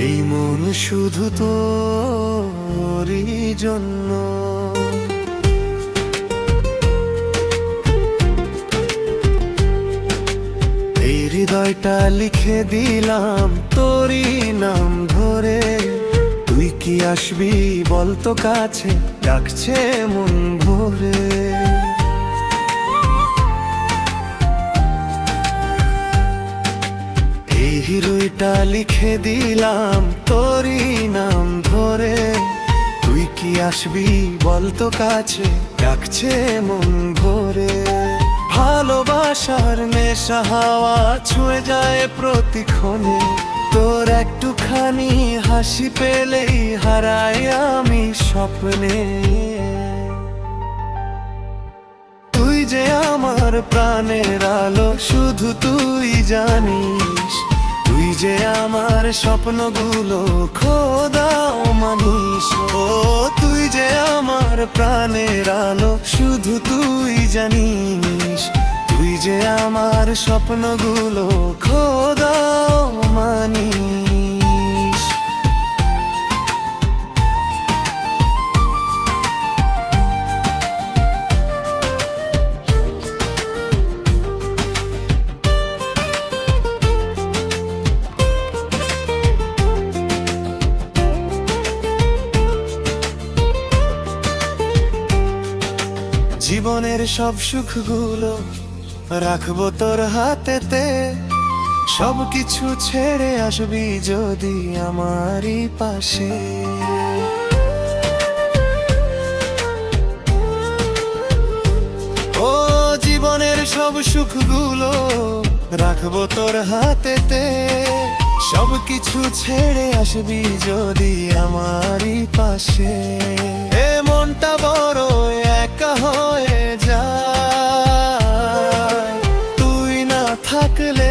এই মন শুধু তোরই জন্য। এই হৃদয়টা লিখে দিলাম তোরই নাম ধরে। তুই কি আসবি বলতো কাছে, ডাকছে মন ভরে। এই হৃদয়টা লিখে দিলাম তোরই নাম ধরে। তুই কি আসবি বলতো কাছে, ডাকছে মন ভরে। ভালোবাসার নেশা হাওয়া ছুঁয়ে যায় প্রতিক্ষণে। তোর একটুখানি হাসি পেলেই হারাই আমি স্বপ্নে। তুই যে আমার প্রাণের আলো, শুধু তুই জানিস। তুই যে আমার স্বপ্নগুলো খোদাও মানিস। ও তুই যে আমার প্রাণের আলো, শুধু তুই জানিস। তুই যে আমার স্বপ্নগুলো খোদাও মানিস। জীবনের সব সুখগুলো রাখবো তোর হাতেতে। সব কিছু ছেড়ে আসবি যদি আমারই পাশে। ও জীবনের সব সুখগুলো রাখবো তোর হাতেতে। সব কিছু ছেড়ে আসবি যদি আমারই পাশে। এ মনটা বড় একা হয়ে যায়, তুই না থাকলে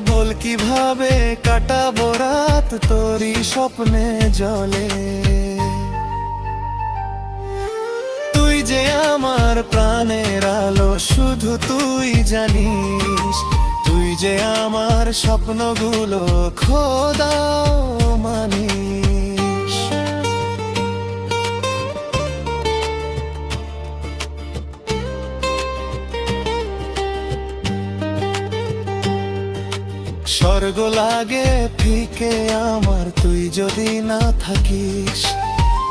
বল কিভাবে কাটাবো রাত তোরই স্বপ্নে জলে। তুই যে আমার প্রাণের আলো, শুধু তুই জানিস। তুই যে আমার স্বপ্নগুলো খোদাও মানিস। স্বর্গ লাগে ফিকে আমার তুই যদি না থাকিস।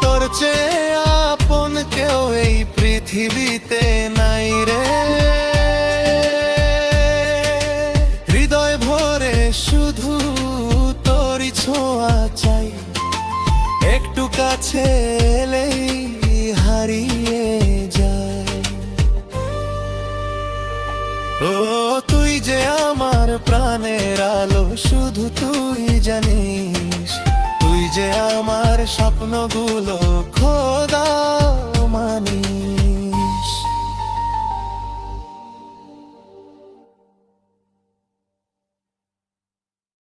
তোর চেয়ে আপন কেউ এই পৃথিবীতে নাই রে। হৃদয় ভরে শুধু তোরই ছোঁয়া চাই, একটু কাছে এলেই হারিয়ে যায়। ও তুই যে আমার প্রাণের আলো, শুধু তুই জানিস। তুই যে আমার স্বপ্নগুলো খোদা